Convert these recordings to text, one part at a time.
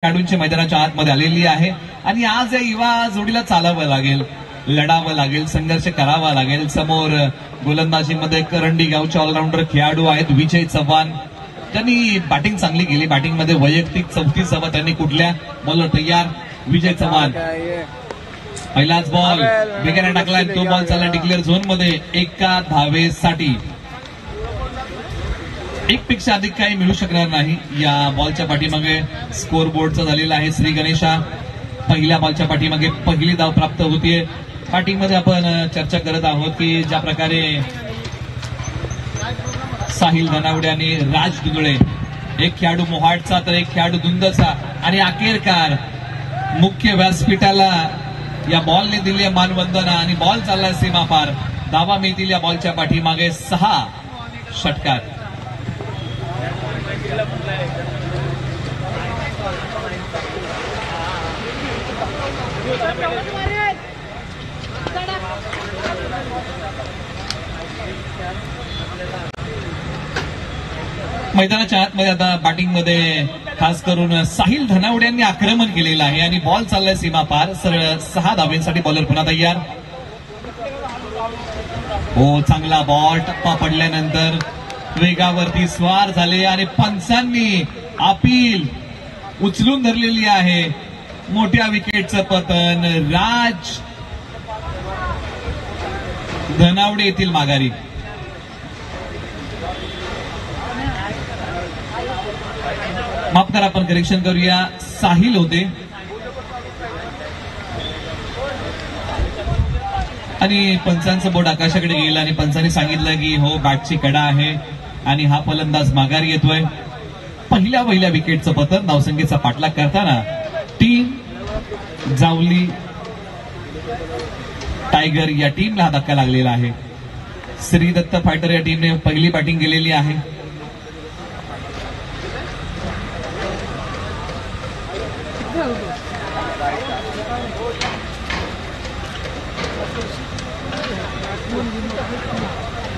खेळाडूंची मैदानाच्या आतमध्ये आलेली आहे आणि आज या युवा जोडीला चालावं लागेल, लढावं लागेल, संघर्ष करावा लागेल. समोर गोलंदाजीमध्ये करंडी गावचे ऑलराऊंडर खेळाडू आहेत विजय चव्हाण. त्यांनी बॅटिंग चांगली केली. बॅटिंग मध्ये वैयक्तिक 34 धावा त्यांनी कुठल्या बॉलवर तयार. विजय चव्हाण पहिलाच बॉल वेगाने टाकलाय. तो बॉल चालला डिक्लेअर झोन मध्ये एका धावेसाठी. एक पेक्षा अधिक काही मिळू शकणार नाही. या बॉलच्या पाठीमागे स्कोर बोर्डचा झालेला आहे. श्री गणेशा पहिल्या बॉलच्या पाठीमागे पहिली धाव प्राप्त होतीये. बॅटिंग मध्ये आपण चर्चा करत आहोत की ज्या प्रकारे साहिल धनावडे आणि राज दुंदळे, एक खेळाडू मोहाडचा तर एक खेळाडू दुंदचा, आणि अखेरकार मुख्य व्यासपीठाला या बॉलने दिली मानवंदना आणि बॉल चाललाय सीमापार. धावा मिळतील या बॉलच्या पाठीमागे 6 षटकार. मैदानाच्या आतमध्ये आता बॅटिंग मध्ये खास करून साहिल धनावडे यांनी आक्रमण केलेलं आहे आणि बॉल चाललाय सीमापार. सरळ 6 धावेसाठी बॉलर पुन्हा तयार. हो, चांगला बॉल. टप्पा पडल्यानंतर वेगावरती स्वार झाले आणि पंचांनी अपील उचलून धरलेली आहे. मोठ्या विकेटचं पतन. राज धनावडे येथील माघारी. माफ करा, आपण करेक्शन करूया. साहिल होते आणि पंचांचं बोट आकाशाकडे गेलं आणि पंचांनी सांगितलं की हो, बॅटची कडा आहे आणि हा फलंदाज माघारी येतोय. पहिल्या विकेटचं पतन. धावसंख्येचा पाठलाग करताना टीम जावली टायगर या टीमला हा धक्का लागलेला आहे. श्री दत्त फायटर या टीमने पहिली बॅटिंग केलेली आहे.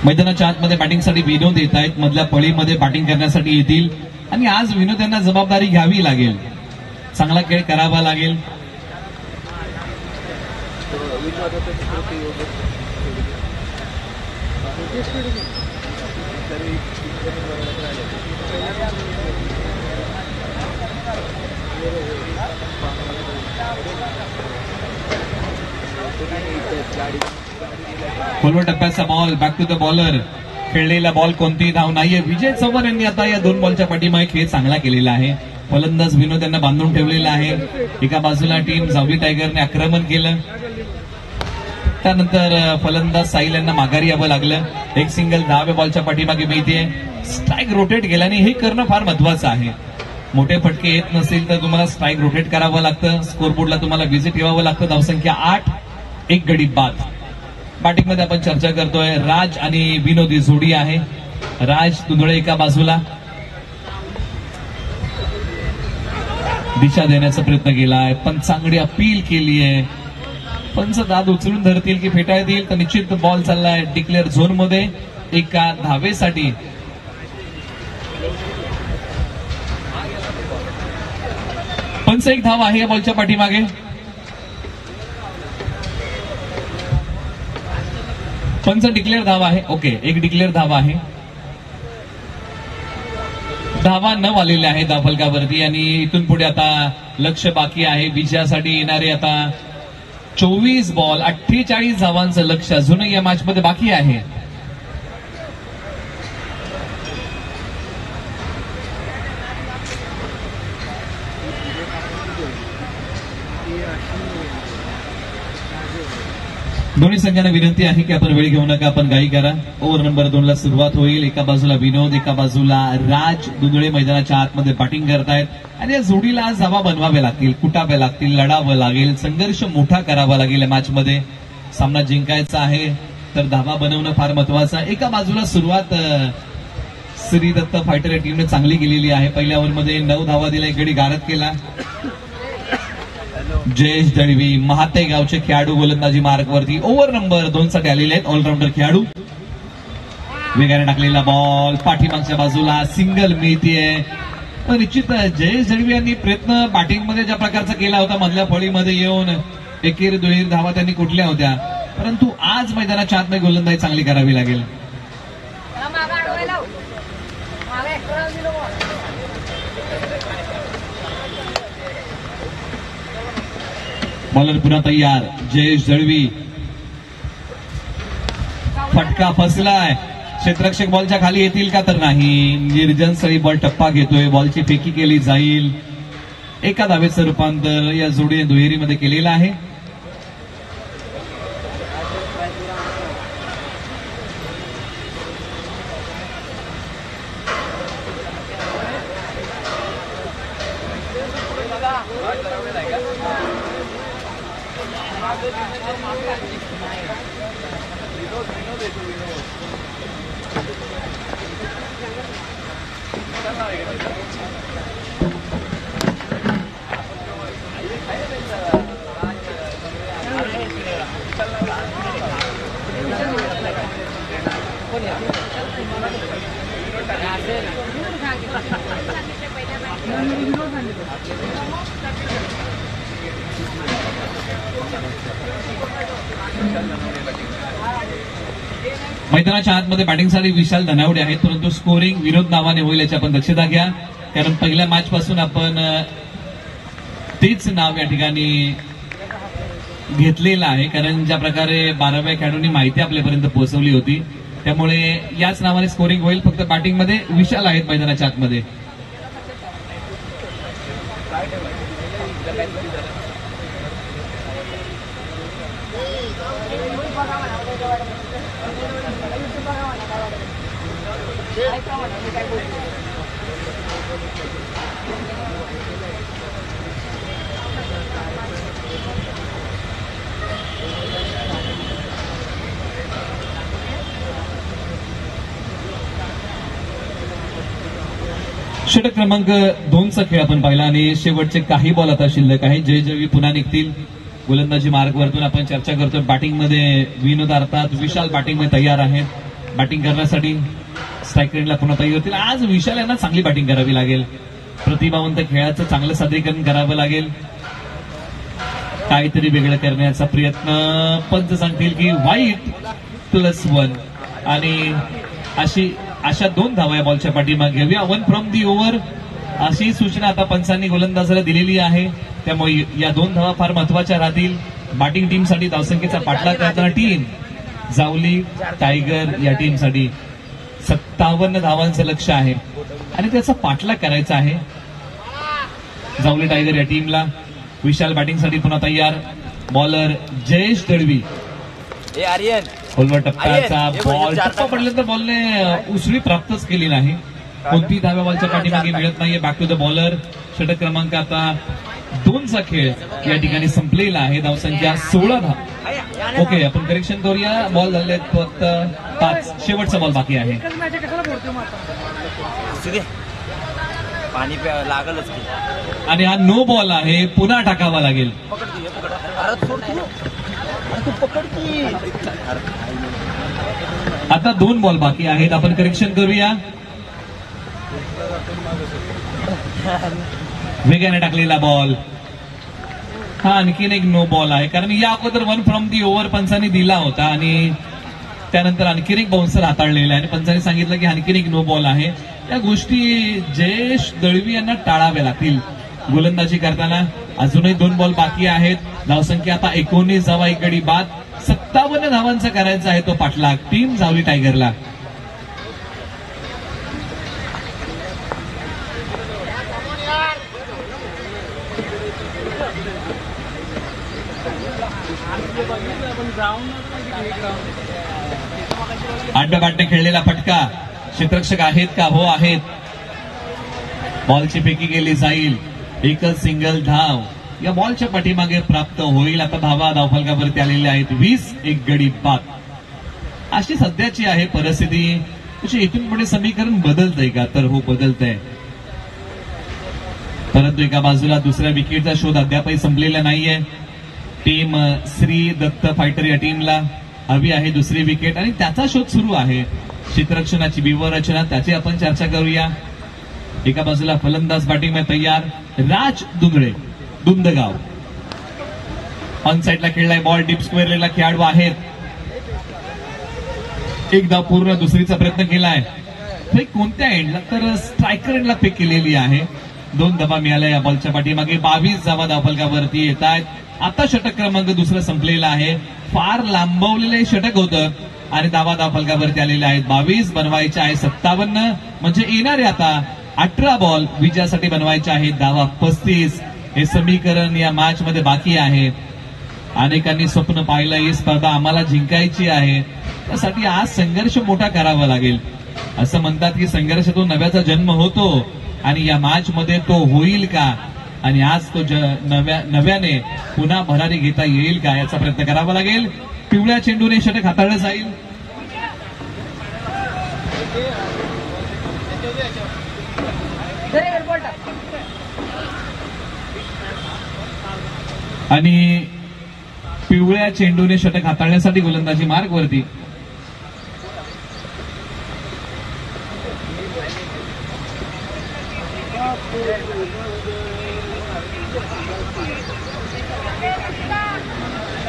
मैदानाच्या आतमध्ये बॅटिंगसाठी विनोद येत आहेत. मधल्या फळीमध्ये बॅटिंग करण्यासाठी येतील आणि आज विनोद यांना जबाबदारी घ्यावी लागेल. चांगला खेळ करावा लागेल. खोलवर टप्प्याचा ball. Back to the bowler. खेळलेला बॉल, कोणतीही धाव नाहीये. विजय चव्हाण यांनी आता या 2 बॉलच्या पाठीमागे खेळ चांगला केलेला आहे. फलंदाज विनोद यांना बांधून ठेवलेला आहे. एका बाजूला टीम जावली टायगरने आक्रमण केलं. त्यानंतर फलंदाज साहिल यांना माघारी यावं लागलं. एक सिंगल 10व्या बॉलच्या पाठीमागे मिळते. स्ट्राईक रोटेट केल्याने हे करणं फार महत्वाचं आहे. मोठे फटके येत नसेल तर तुम्हाला स्ट्राईक रोटेट करावं लागतं. स्कोरबोर्डला तुम्हाला विजिट ठेवावं लागतं. धावसंख्या 8, एक गडी बाद. बॅटिंग मध्ये आपण चर्चा करतोय. राज आणि विनोदी जोडी आहे. राज दुंदळे एका बाजूला. दिशा देण्याचा प्रयत्न केलाय. पंचांकडे अपील केली आहे. पंच दाद उचलून धरतील की फेटाळतील तर निश्चित बॉल चाललाय डिक्लेअर झोन मध्ये एका धावेसाठी. पंच एक धाव आहे या बॉलच्या पाठीमागे. पंच डिक्लेअर धावा आहे. ओके, एक डिक्लेअर धावा आहे. धावा 9 आलेल्या आहे धावफलकावरती आणि इथून पुढे आता लक्ष बाकी आहे. विजयासाठी येणारे आता 24 बॉल 48 धावांचं लक्ष अजूनही या मॅच मध्ये बाकी आहे. दोन्ही संघांना विनंती आहे की आपण वेळ घेऊ नका, आपण घाई करा. ओव्हर नंबर 2 ला सुरुवात होईल. एका बाजूला विनोद, एका बाजूला राज दुंदळे मैदानाच्या आतमध्ये बॅटिंग करतायत आणि या जोडीला आज धावा बनवाव्या लागतील, कुटाव्या लागतील, लढावं लागेल, संघर्ष मोठा करावा लागेल. या मॅच मध्ये सामना जिंकायचा आहे तर धावा बनवणं फार महत्वाचं आहे. एका बाजूला सुरुवात श्री दत्त फायटर या टीमने चांगली केलेली आहे. पहिल्या ओव्हरमध्ये 9 धावा दिला, एक गडी गारद केला. जयेश दळवी महाते गावचे खेळाडू गोलंदाजी मार्कवरती ओव्हर नंबर 2 साठी आलेले आहेत. ऑलराऊंडर खेळाडू वेगाने टाकलेला बॉल पाठीमागच्या बाजूला सिंगल मिळतीये. पण निश्चित जयेश दळवी यांनी प्रयत्न बॅटिंगमध्ये ज्या प्रकारचा केला होता, मधल्या फळीमध्ये येऊन एकेर दुहेर धावा त्यांनी कुठल्या होत्या, परंतु आज मैदानाच्या आतमध्ये गोलंदाजी चांगली करावी लागेल. बॉलर पुन्हा तयार. जयेश दळवी, फटका फसलाय. क्षेत्ररक्षक बॉलच्या खाली येतील का तर नाही. निर्जन स्थळी बॉल टप्पा घेतोय. बॉलची फेकी केली जाईल. एका धावेचं रूपांतर या जोडीने दुहेरीमध्ये केलेलं आहे. मैदानाच्या आतमध्ये बॅटिंगसाठी विशाल धनावडे आहेत, परंतु स्कोरिंग विनोद नावाने होईल याची आपण दक्षता घ्या, कारण पहिल्या मॅच पासून आपण तेच नाव या ठिकाणी घेतलेलं आहे. कारण ज्या प्रकारे 12व्या खेळाडूंनी माहिती आपल्यापर्यंत पोहोचवली होती, त्यामुळे याच नावाने स्कोरिंग होईल. फक्त बॅटिंगमध्ये विशाल आहेत मैदानाच्या आतमध्ये. षटक क्रमांक 2चा खेळ आपण पाहिला आणि शेवटचे काही बॉल आता शिल्लक आहे. जय जळवी पुन्हा निघतील गोलंदाजी मार्गवरतून. आपण चर्चा करतोय बॅटिंगमध्ये विनोद अर्थात विशाल बॅटिंगमध्ये तयार आहेत. बॅटिंग करण्यासाठी स्ट्राईक रेंजला पुन्हा तयार होतील. आज विशाल यांना चांगली बॅटिंग करावी लागेल. प्रतिभावंत खेळाचं चांगलं सादरीकरण करावं लागेल. काहीतरी वेगळं करण्याचा प्रयत्न. पंच सांगतील की वाईट +1 आणि अशा 2 धावा या बॉलच्या पाठीमागे घेऊया. 1 फ्रॉम दी ओव्हर अशी सूचना आता पंचांनी गोलंदाजाला दिलेली आहे. त्यामुळे या 2 धावा फार महत्वाच्या राहतील. बॅटिंग टीमसाठी धावसंख्येचा पाठलाग करताना टीम जावली टायगर या टीमसाठी 57 धावांचं लक्ष्य आहे आणि त्याचा पाठलाग करायचा आहे जावली टायगर या टीमला. विशाल बॅटिंगसाठी पुन्हा तयार. बॉलर जयेश दळवी. खोलवर टप्प्याचा बॉल. टप्पा पडल्यानंतर बॉलने उसळी प्राप्तच केली नाही. कोणती धाव्या बॉलच्या पाठीमागे मिळत नाहीये. Back to the bowler. षटक क्रमांक आता 2चा खेळ या ठिकाणी संपलेला आहे. धावसंख्या 16 धाव. ओके, आपण करेक्शन करूया. बॉल झाले फक्त 5. शेवटचा बॉल बाकी आहे. पाणी लागलच आणि हा नो बॉल आहे. पुन्हा टाकावा लागेल. आता 2 बॉल बाकी आहेत. आपण करेक्शन करूया. वेगाने टाकलेला बॉल. हा आणखीन एक नो बॉल आहे, कारण या अगोदर 1 फ्रॉम दी ओव्हर पंचांनी दिला होता आणि त्यानंतर आणखीन एक बाउन्सर हाताळलेला आहे आणि पंचांनी सांगितलं की आणखीन एक नो बॉल आहे. या गोष्टी जयेश दळवी यांना टाळाव्या लागतील गोलंदाजी करताना. अजूनही 2 बॉल बाकी आहेत. धावसंख्या आता 19 धावा, 1 गडी बाद. 57 धावांचा करायचा आहे तो पाठलाग टीम जावली टायगरला. आड्डे खेळलेला फटका. क्षेत्ररक्षक आहेत का? हो आहेत. बॉलची फेकी केली जाईल. एकच सिंगल धाव या बॉलच्या पाठीमागे प्राप्त होईल. आता धावा धावफलकावरती आलेल्या आहेत 20, 1 गडी बाद. अशी सध्याची आहे परिस्थिती. इथून पुढे समीकरण बदलतंय का? तर हो, बदलतंय. परंतु एका बाजूला दुसऱ्या विकेटचा शोध अद्यापही संपलेला नाहीये. टीम श्री दत्त फायटर या टीमला हवी आहे दुसरी विकेट आणि त्याचा शोध सुरू आहे. क्षेत्ररक्षणाची व्यूहरचना त्याची आपण चर्चा करूया. एका बाजूला फलंदाज बॅटिंग में तयार राज दुंदळे, दुंदगाव. ऑन साइडला खेळलाय बॉल, डीप स्क्वेअरला खेळाडू आहेत. एकदा पूर्ण दुसरीचा प्रयत्न केलाय. कोणत्या एंडला, तर स्ट्रायकर एंडला पिक केलेली आहे. 2 धावा मिळाल्या या बॉलच्या पाठीमागे. 22 धावा धावफलकावरती येत आहेत. आता षटक क्रमांक दुसरं संपलेलं आहे. फार लांबवलेलं षटक होतं आणि धावा धावफलकावरती आलेले आहेत. 22 बनवायचे आहे 57, म्हणजे येणारे आता 18 बॉल विजयासाठी बनवायचे आहेत. धावा 35. हे समीकरण या मॅच मध्ये बाकी आहे. अनेकांनी स्वप्न पाहिलं ही स्पर्धा आम्हाला जिंकायची आहे, त्यासाठी आज संघर्ष मोठा करावा लागेल. असं म्हणतात की संघर्षातून नव्याचा जन्म होतो आणि या मॅच मध्ये तो होईल का, आणि आज तो नव्याने पुन्हा भरारी घेता येईल का याचा प्रयत्न करावा लागेल. पिवळ्या चेंडूने षटक हाताळलं जाईल. आणि पिवळ्या चेंडूने षटक हाताळण्यासाठी गोलंदाजी मार्ग वरती.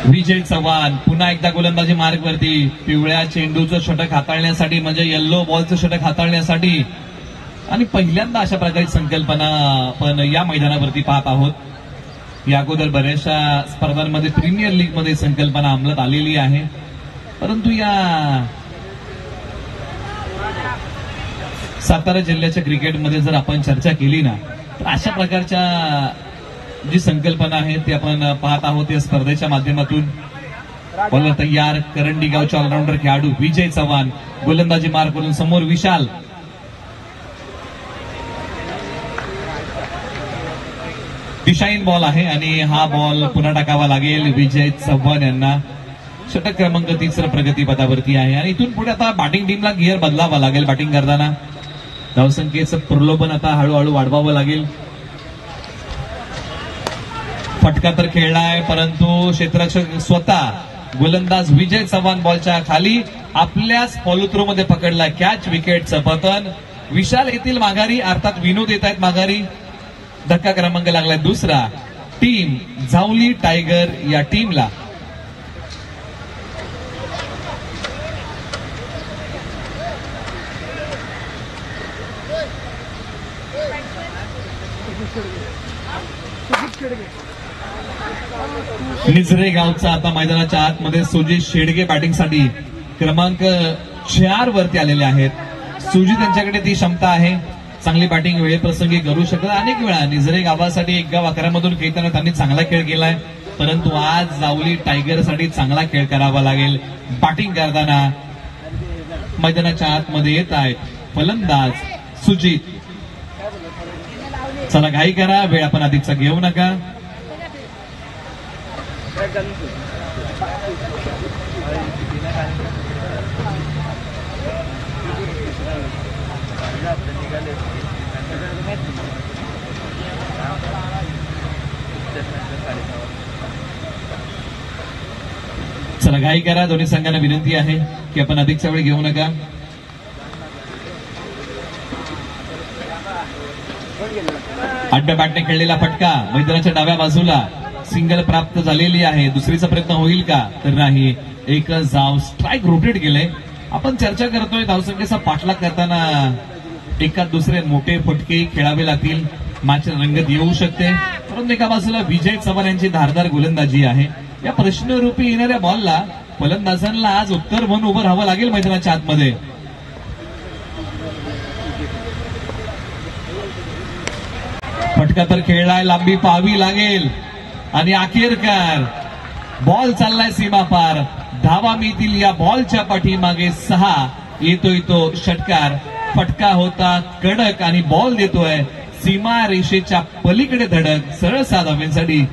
विजय चव्हाण पुन्हा एकदा गोलंदाजी मार्ग वरती. पिवळ्या चेंडूचं षटक हाताळण्यासाठी, म्हणजे येल्लो बॉलचं षटक हाताळण्यासाठी, आणि पहिल्यांदा अशा प्रकारची संकल्पना आपण या मैदानावरती पाहत आहोत. या अगोदर बऱ्याचशा स्पर्धांमध्ये प्रीमियर लीग मध्ये संकल्पना अंमलात आलेली आहे, परंतु या सातारा जिल्ह्याच्या क्रिकेटमध्ये जर आपण चर्चा केली ना, तर अशा प्रकारच्या जी संकल्पना आहे ती आपण पाहत आहोत या स्पर्धेच्या माध्यमातून. बॉलर तयार करंडी गावचे ऑलराऊंडर खेळाडू विजय चव्हाण. गोलंदाजी मार्ग करून समोर विशाल. दिशाहीन बॉल आहे आणि हा बॉल पुन्हा टाकावा लागेल विजय चव्हाण यांना. षटक क्रमांक 3 प्रगतीपथावरती आहे आणि इथून पुढे आता बॅटिंग टीमला गिअर बदलावा लागेल. बॅटिंग करताना धावसंख्येचं प्रलोभन आता हळूहळू वाढवावं लागेल. फटका तर खेळलाय, परंतु क्षेत्ररक्षक स्वतः गोलंदाज विजय चव्हाण बॉलच्या खाली आपल्याच फॉलो थ्रो मध्ये पकडला. कॅच, विकेटचं पतन. विशाल येथील माघारी, अर्थात विनोद येत आहेत माघारी. धक्का क्रमांक लागलाय दुसरा. टीम जावली टायगर या टीमला. निझरे गावचा आता मैदानाच्या आतमध्ये सुजित शेडगे बॅटिंगसाठी क्रमांक 4 वरती आलेले आहेत. सुजित यांच्याकडे ती क्षमता आहे, चांगली बॅटिंग वेळेप्रसंगी करू शकतात. अनेक वेळा निझरे गावासाठी 1 गाव 11 मधून खेळताना त्यांनी चांगला खेळ केलाय, परंतु आज जावली टायगरसाठी चांगला खेळ करावा लागेल. बॅटिंग करताना मैदानाच्या आतमध्ये येत आहेत फलंदाज सुजित. चला घाई करा, वेळ आपण अधिकचा घेऊ नका. चला घाई करा. दोन्ही संघांना विनंती आहे की आपण अधिकचा वेळ घेऊ नका. अड्डा बॅटने खेळलेला फटका मैदानाच्या डाव्या बाजूला. सिंगल प्राप्त झालेली आहे. दुसरीचा प्रयत्न होईल का, तर नाही. एकच धाव. स्ट्राईक रोटेट केले. आपण चर्चा करतोय धावसंख्येचा पाठलाग करताना एका दुसरे मोठे फटके खेळावे लागतील, मॅच रंगत येऊ शकते. परंतु एका बाजूला विजय चव्हाण यांची धारदार गोलंदाजी आहे. या प्रश्नरूपी येणाऱ्या बॉलला फलंदाजांना आज उत्तर म्हणून उभं राहावं लागेल मैदानाच्या आतमध्ये. फटका तर खेळलाय, लांबी पाहावी लागेल आणि अखेरकार बॉल चाललाय सीमा पार. धावा मिळतील या बॉलच्या पाठीमागे 6. येतोय तो षटकार. फटका होता कडक आणि बॉल देतोय सीमा रेषेच्या पलीकडे धडक. सरळ 6 धावांसाठी.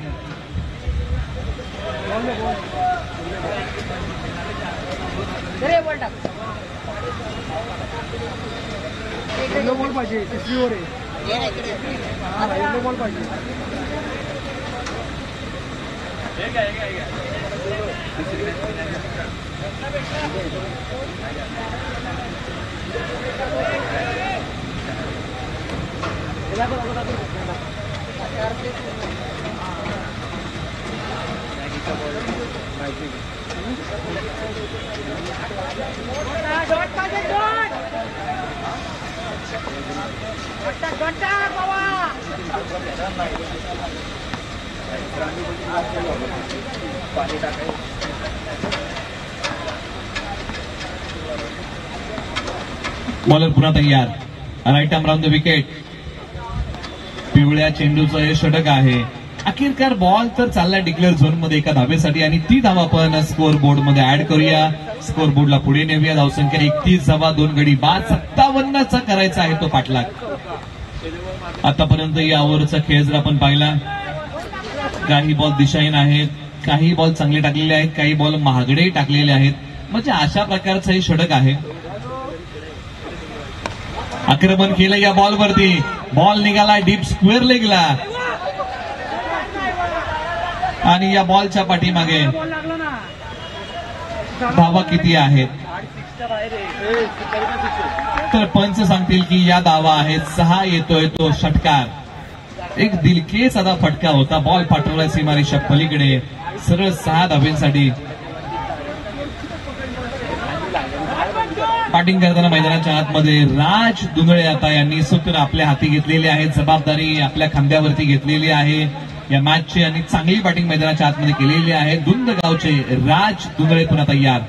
बॉलर पुन्हा तयार. Right arm round the wicket. पिवळ्या चेंडूचं हे षटक आहे. अखेरकार बॉल तर चालला डिक्लेअर झोन मध्ये एका धावेसाठी आणि ती धाव आपण स्कोअर बोर्ड मध्ये ऍड करूया. स्कोअर बोर्डला पुढे नेऊया. धावसंख्या 31 धावा 2 गडी बाद. 57चा करायचा आहे तो पाठलाग. आतापर्यंत या ओव्हरचा खेळ जर आपण पाहिला, काही बॉल दिशाहीन आहेत, काही बॉल चांगले टाकलेले आहेत, काही बॉल महागडे टाकलेले आहेत. म्हणजे अशा प्रकारचं हे षटक आहे. आक्रमण केलं या बॉलवरती. बॉल निघाला डीप स्क्वेअर लेगला आणि या बॉलच्या पाठीमागे धावा किती आहेत तर पंच सांगतील की या धावा आहेत 6. येतोय तो षटकार. एक दिलखेच असा फटका होता. बॉल पाठवला सीमारेषा पलीकडे सरळ 6 धावेंसाठी. बॅटिंग करताना मैदानाच्या आतमध्ये राज दुंदळे आता यांनी सूत्र आपल्या हाती घेतलेले आहे. जबाबदारी आपल्या खांद्यावरती घेतलेली आहे या मॅचची आणि चांगली बॅटिंग मैदानाच्या आतमध्ये केलेली आहे. दुंदगावचे राज दुंदळे पुन्हा तयार.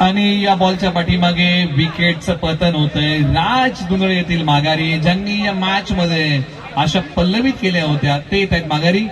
आणि या बॉलच्या पाठीमागे विकेटचं पतन होतंय. राज दुंदळे येथील माघारी, ज्यांनी या मॅच मध्ये आशा पल्लवित केल्या होत्या, ते येत आहेत माघारी.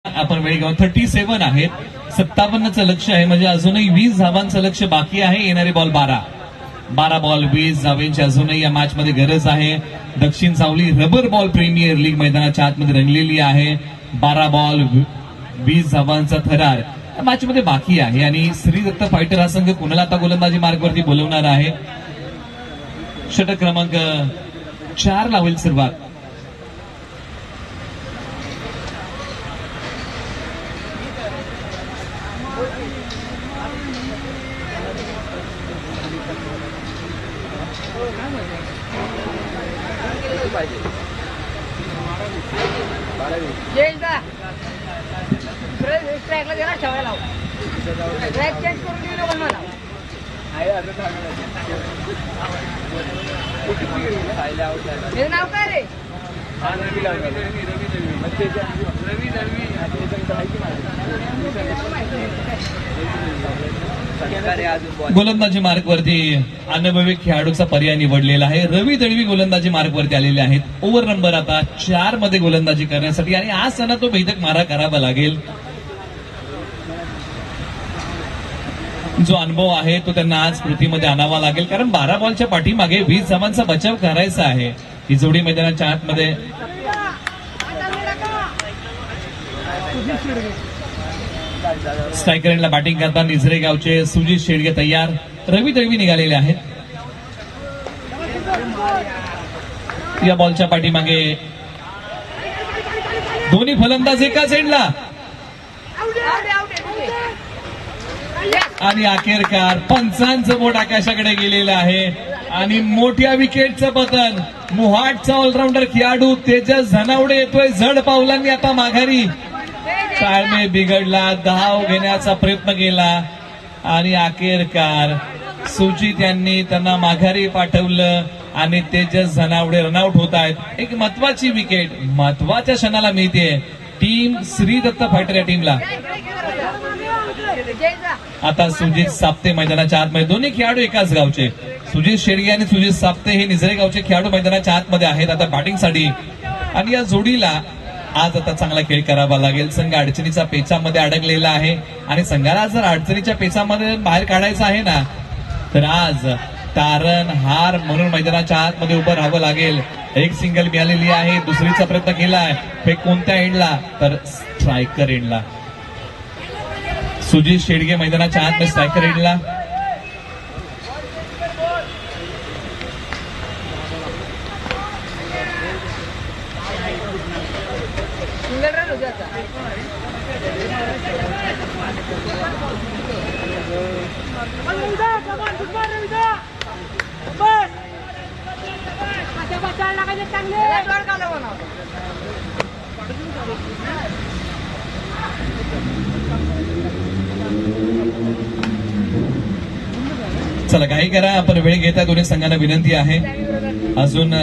आपण वेळ घेऊन 37 आहेत. 57चं लक्ष आहे, म्हणजे अजूनही 20 धावांचं लक्ष बाकी आहे. येणारे बॉल 12 बॉल 20 धावांची अजूनही या मॅच मध्ये गरज आहे. दक्षिण सावली रबर बॉल प्रीमियर लीग मैदानाच्या आतमध्ये रंगलेली आहे. 12 बॉल 20 धावांचा थरार या मॅच मध्ये बाकी आहे. आणि श्री दत्त फायटर हा संघ कुणाला आता गोलंदाजी मार्गवरती बोलवणार आहे. षटक क्रमांक 4 ला होईल सुरुवात. गोलंदाजी मार्गवरती अनुभवी खेळाडूचा पर्याय निवडलेला आहे. रवी दळवी गोलंदाजी मार्गवरती आलेले आहेत. ओव्हर नंबर आता 4 मध्ये गोलंदाजी करण्यासाठी आणि आज त्यांना तो भेदक मारा करावा लागेल. जो अनुभव आहे तो त्यांना आज कृतीमध्ये आणावा लागेल, कारण 12 बॉलच्या पाठीमागे 20 धावांचा बचाव करायचा आहे. ही जोडी मैदानाच्या आतमध्ये स्ट्रायकर एंडला बॅटिंग करता निझरे गावचे सुजित शेडगे तयार. रवी दळवी निघालेले आहेत. या बॉलच्या पाठीमागे दोन्ही फलंदाज एकाच एंडला आणि अखेरकार पंचांचं बोट आकाशाकडे गेलेलं आहे आणि मोठ्या विकेटचं पतन. मोहाटचा ऑलराऊंडर खेळाडू तेजस धनावडे येतोय जड पावलांनी आता माघारी. ताळमेळ बिघडला, धाव घेण्याचा प्रयत्न केला आणि अखेरकार सुजित यांनी त्यांना माघारी पाठवलं आणि तेजस धनावडे रनआउट होत आहेत. एक महत्वाची विकेट महत्वाच्या क्षणाला मिळते टीम श्री दत्त फायटर या टीमला. आता सुजित साप्ते मैदानाच्या आतमध्ये, दोन्ही खेळाडू एकाच गावचे, सुजित शेडगे आणि सुजित साप्ते हे निजरे गावचे खेळाडू मैदानाच्या आतमध्ये आहेत आता बॅटिंगसाठी. आणि या जोडीला आज आता चांगला खेळ करावा लागेल. संघ अडचणीच्या पेचामध्ये अडकलेला आहे आणि संघाला जर अडचणीच्या पेचामध्ये बाहेर काढायचं आहे ना, तर आज तारण हार म्हणून मैदानाच्या आतमध्ये उभं राहावं लागेल. एक सिंगल मिळालेली आहे, दुसरीचा प्रयत्न केलाय, फेक कोणत्या एंडला, तर स्ट्रायकर एंडला. सुजित शेडगे मैदानाच्या आतमध्ये स्ट्रायकर एंडला. चला घाई करा, आपण वेळ घेता. दोन्ही संघांना विनंती आहे, अजून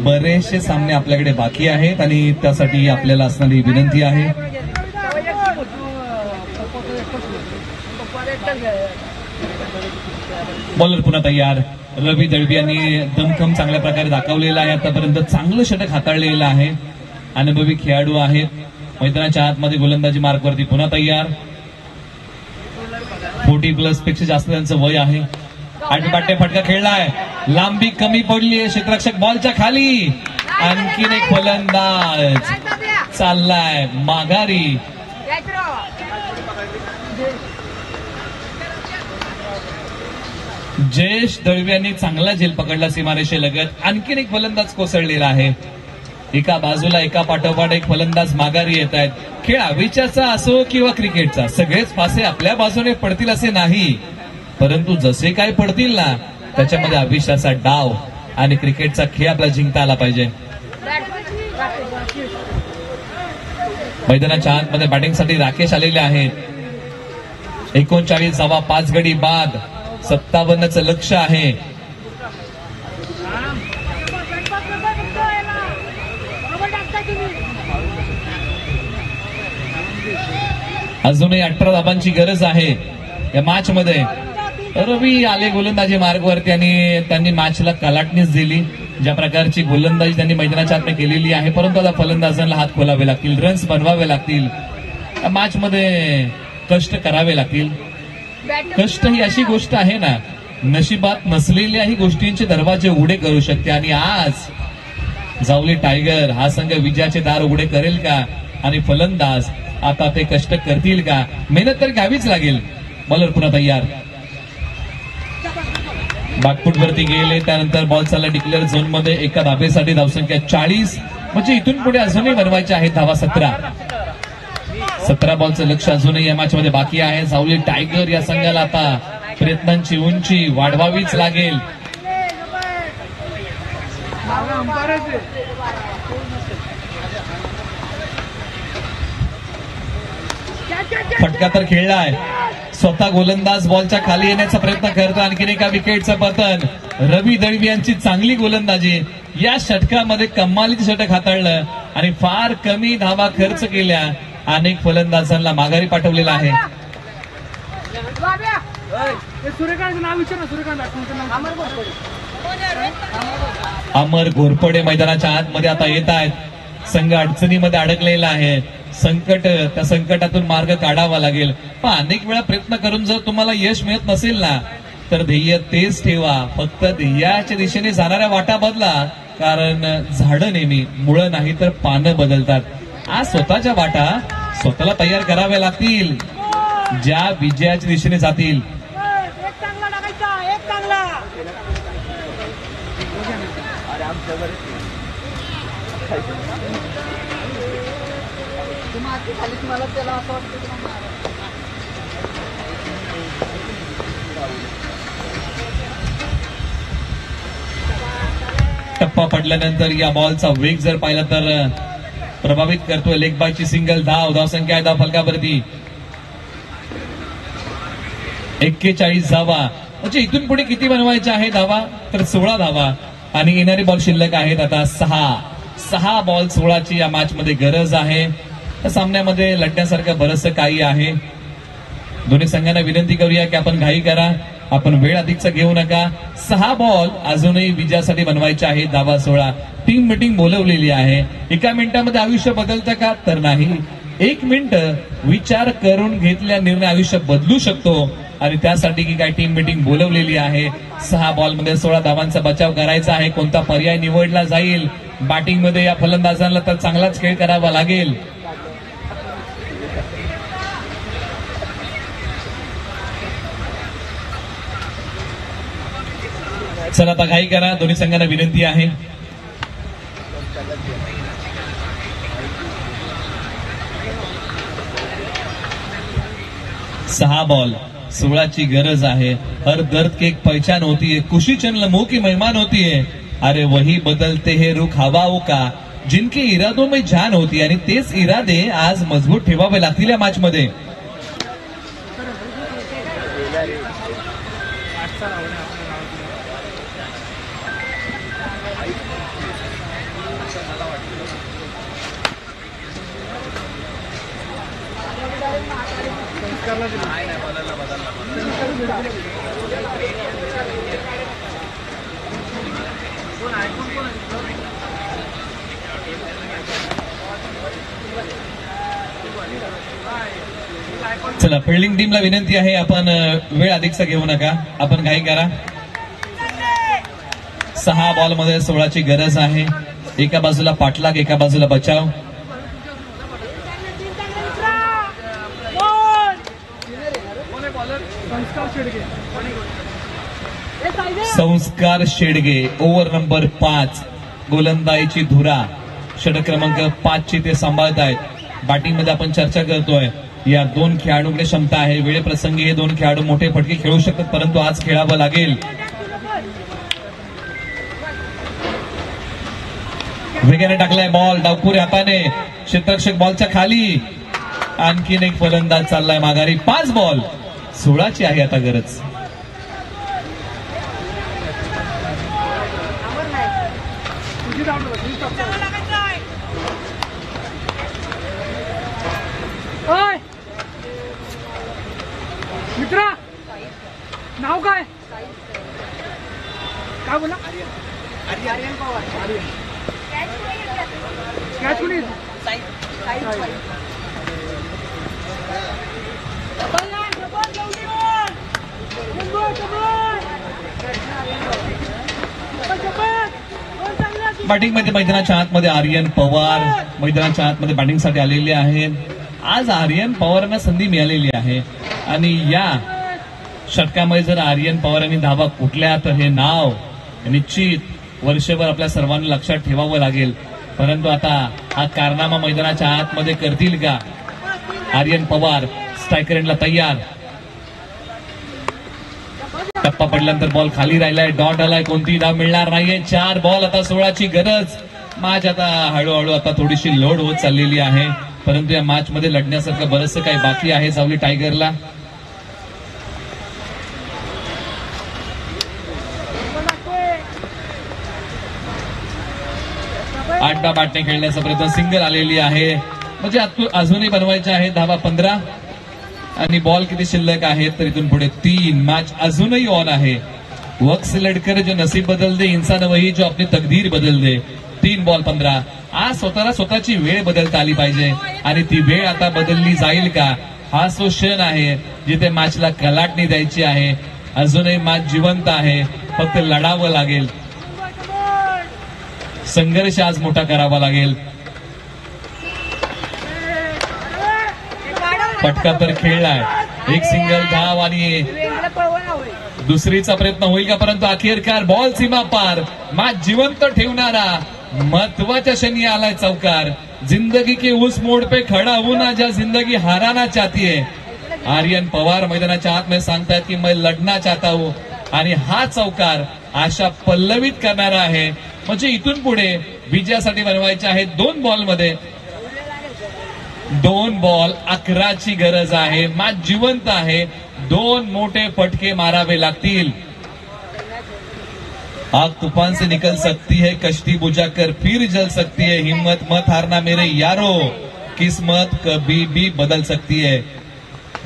बरेचसे सामने आपल्याकडे बाकी आहेत आणि त्यासाठी आपल्याला असणारी विनंती आहे. बॉलर पुन्हा तयार. रवी दळवी यांनी दमखम चांगल्या प्रकारे दाखवलेला आहे, आतापर्यंत चांगलं षटक हाताळलेलं आहे. अनुभवी खेळाडू आहेत. मैदानाच्या आतमध्ये गोलंदाजी मार्कवरती पुन्हा तयार. 40+ पेक्षा जास्त त्यांचं वय आहे. आठबाटे फटका खेळलाय, लांबी कमी पडली आहे, क्षेत्ररक्षक बॉलच्या खाली. आणखीन एक फलंदाज चाललाय माघारी. जयेश दळवी यांनी चांगला झेल पकडला सीमारेषेलगत. आणखीन एक फलंदाज कोसळलेला आहे. एका बाजूला एका पाठोपाठ एक फलंदाज माघारी येत आहेत. खेळ आविष्याचा असो किंवा क्रिकेटचा, सगळेच फासे आपल्या बाजूने पडतील असे नाही, परंतु जसे काय पडतील ना, त्याच्यामध्ये आविष्याचा डाव आणि क्रिकेटचा खेळ आपल्याला जिंकता आला पाहिजे. मैदानाच्या आतमध्ये बॅटिंगसाठी राकेश आलेले आहेत. 39 धावा 5 गडी बाद, 57चं लक्ष आहे. अजूनही 18 धाबांची गरज आहे या मॅच मध्ये. रवी आले गोलंदाजी मार्गवरती आणि त्यांनी मॅचला कलाटणीच दिली. ज्या प्रकारची गोलंदाजी त्यांनी मैदानाच्या आत केलेली आहे, परंतु आता फलंदाजांना हात खोलावे लागतील, रन्स बनवावे लागतील, या मॅच मध्ये कष्ट करावे लागतील. कष्ट ही अशी गोष्ट आहे ना, नशिबात नसलेल्याही गोष्टींचे दरवाजे उघडे करू शकते. आणि आज जावली टायगर हा संघ विजयाचे दार उघडे करेल का, आणि फलंदाज आता ते कष्ट करतील का? मेहनत तर घ्यावीच लागेल. बॉलर पुन्हा तयार. बॅकफूट वरती गेले, त्यानंतर बॉल चालला डिक्लेअर झोन मध्ये. एका धाबेसाठी धावसंख्या 40, म्हणजे इथून पुढे अजूनही बनवायचे आहेत धावा 17 बॉलचं लक्ष अजूनही या मॅच मध्ये बाकी आहे. जावली टायगर या संघाला आता प्रयत्नांची उंची वाढवावीच लागेल. फटका तर खेळलाय, स्वतः गोलंदाज बॉलच्या खाली येण्याचा प्रयत्न करतो. आणखीन एका विकेटचं पतन. रवी दळवी यांची चांगली गोलंदाजी, या षटकामध्ये कमालीचं षटक हाताळलं आणि फार कमी धावा खर्च केल्या. अनेक फलंदाजांना माघारी पाठवलेला आहे. अमर घोरपडे मैदानाच्या आतमध्ये आता येत आहेत. संघ अडचणीमध्ये अडकलेला आहे. संकट, त्या संकटातून मार्ग काढावा लागेल. पण अनेक वेळा प्रयत्न करून जर तुम्हाला यश मिळत नसेल ना, तर ध्येय तेच ठेवा. फक्त ध्येयाच्या दिशेने जाणाऱ्या वाटा बदला, कारण झाडं नेहमी मुळं नाही तर पानं बदलतात. आज स्वतःच्या वाटा स्वतःला तयार कराव्या लागतील, ज्या विजयाच्या दिशेने जातील. टप्पा पडल्यानंतर या बॉलचा वेग जर पाहिला तर प्रभावित करतोय. लेग बायची सिंगल धावसंख्या आहे धाव फलकावरती 41 धावा. म्हणजे इथून पुढे किती बनवायच्या आहे धावा, तर 16 धावा. आणि येणारे बॉल शिल्लक आहेत आता 6 बॉल 16ची या मॅच मध्ये गरज आहे. त्या सामन्यामध्ये लढण्यासारखं बरंचसं काही आहे. दोन्ही संघांना विनंती करूया की आपण घाई करा, आपण वेळ अधिकचा घेऊ नका. 6 बॉल अजूनही विजयासाठी बनवायचे आहे. धावा 16. टीम मीटिंग बोलवलेली आहे. 1 मिनिटामध्ये आयुष्य बदलतं का? तर नाही. 1 मिनिट विचार करून घेतल्या निर्णय आयुष्य बदलू शकतो आणि त्यासाठी की काय टीम मीटिंग बोलवलेली आहे. 6 बॉलमध्ये 16 धावांचा बचाव करायचा आहे. कोणता पर्याय निवडला जाईल? बॅटिंगमध्ये या फलंदाजांना तर चांगलाच खेळ करावा लागेल. चला आता घाई करा, दोन्ही संघांना विनंती आहे. सहा बॉल 16ची गरज आहे. हर दर्द की एक पहचान होती है, खुशी चंद लम्हों की मेहमान होती है. अरे वही बदलते हैं रुख हवाओं का, जिनके इरादों में जान होती है. आणि तेच इरादे आज मजबूत ठेवावे लागतील या मॅच मध्ये. चला फिल्डिंग टीमला विनंती आहे, आपण वेळ अधिकचा घेऊ नका, आपण घाई करा. 6 बॉलमध्ये 16ची गरज आहे. एका बाजूला पाठलाग, एका बाजूला बचाव. संस्कार शेडगे ओव्हर नंबर 5, गोलंदाजीची धुरा. षटक क्रमांक 5 ची ते सांभाळत आहेत. बॅटिंग मध्ये आपण चर्चा करतोय, या 2 खेळाडूंकडे क्षमता आहे. वेळेप्रसंगी हे 2 खेळाडू मोठे फटके खेळू शकतात, परंतु आज खेळावं लागेल. वेगाने टाकलाय बॉल डावपुरे हाताने, क्षेत्ररक्षक बॉलच्या खाली. आणखीन एक फलंदाज चाललाय माघारी. 5 बॉल 16ची आहे आता गरज. मित्रा नाव काय? काय बोला? आर्यन पवार. कॅच कोणी? बॅटिंग मध्ये मैदानाच्या आतमध्ये आर्यन पवार मैदानाच्या आतमध्ये बॅटिंगसाठी आलेले आहेत. आज आर्यन पवारांना संधी मिळालेली आहे आणि या षटकामध्ये जर आर्यन पवारांनी धावा कुठल्या तर हे नाव निश्चित वर्षभर आपल्या सर्वांना लक्षात ठेवावं लागेल. परंतु आता हा कारनामा मैदानाच्या आतमध्ये करतील का? आर्यन पवार स्ट्रायकर एंडला तयार. टप्पा पडल्यानंतर बॉल खाली राहिलाय, डॉट आलाय, कोणतीही धाव मिळणार नाहीये. 4 बॉल आता 16ची गरज. मॅच आता हळूहळू आता थोडीशी लोड होत चाललेली आहे, परंतु या मॅच मध्ये लढण्यासारखं बरंचसं काही बाकी आहे सावली टायगरला. आठदा बॅटने खेळण्याचा प्रयत्न, सिंगल आलेली आहे. म्हणजे अजूनही बनवायचे आहे धावा 15 आणि बॉल किती शिल्लक आहेत तर इथून पुढे 3. मॅच अजूनही ऑन आहे. वक्त से लढकर जो नसीब बदल दे इंसान वही जो अपनी तकदीर बदल दे. 3 बॉल 15. आज स्वतःला स्वतःची वेळ बदलता आली पाहिजे आणि ती वेळ आता बदलली जाईल का? हा तो क्षण आहे जिथे मॅचला कलाटणी द्यायची आहे. अजूनही मॅच जिवंत आहे, फक्त लढावं लागेल. संघर्ष आज मोठा करावा लागेल. फटका तर खेळलाय, एक सिंगल धाव आणि दुसरीचा प्रयत्न होईल का? परंतु अखेरकार बॉल सीमा पार. मॅच जिवंत ठेवणारा महत्वाच्या क्षणी आलाय चौकार. जिंदगी के उस मोड पे खड़ा हूं ना जहां जिंदगी हाराना चाहती है. आर्यन पवार मैदानाच्या आत में सांगतायत की मैं लढना चाहता हूं आणि हा चौकार आशा पल्लवित करणारा आहे. म्हणजे इथून पुढे विजयासाठी बनवायचे आहे 2 बॉलमध्ये. 2 बॉल 11ची गरज आहे. मॅच जिवंत आहे. 2 मोठे फटके मारावे लागतील. आग तूफान से निकल सकती है, कश्ती बुझाकर फिर जल सकती है. हिम्मत मत हारना मेरे यारो, किस्मत कभी भी बदल सकती है.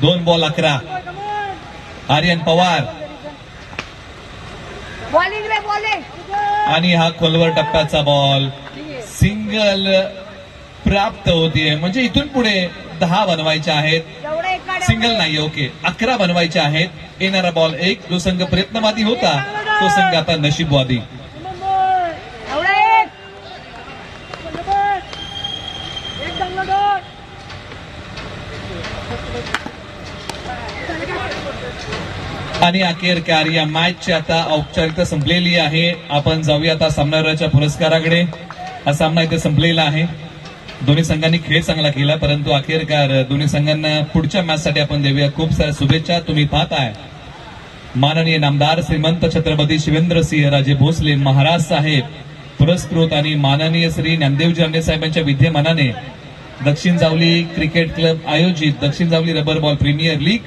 2 बॉल 11. आर्यन पवार बॉलिंग रे बॉलिंग. आणि हा खोलवर टप्प्याचा बॉल. सिंगल प्राप्त होतीये. म्हणजे इथून पुढे 10 बनवायचे आहेत. एवढं एक गाड्या. सिंगल नाही, ओके 11 बनवायचे आहेत. येणारा बॉल 1. जो संघ प्रयत्नवादी होता तो संघ आता नशीबवादी. एवढं एक. एक दंगल. आणि अखेरकार या मॅचची आता औपचारिकता संपलेली आहे. आपण जाऊया आता सामनावीराच्या पुरस्काराकडे. हा सामना इथे संपलेला आहे. दोन्ही संघांनी खेळ चांगला केला, परंतु अखेरकार दोन्ही संघांना पुढच्या मॅचसाठी आपण देऊया खूप साऱ्या शुभेच्छा. तुम्ही पाहताय माननीय नामदार श्रीमंत छत्रपती शिवेंद्रसिंह राजे भोसले महाराज साहेब पुरस्कृत आणि माननीय श्री ज्ञानदेवजी राणे साहेबांच्या विद्यमानाने दक्षिण जावली क्रिकेट क्लब आयोजित दक्षिण Javali rubber ball premier league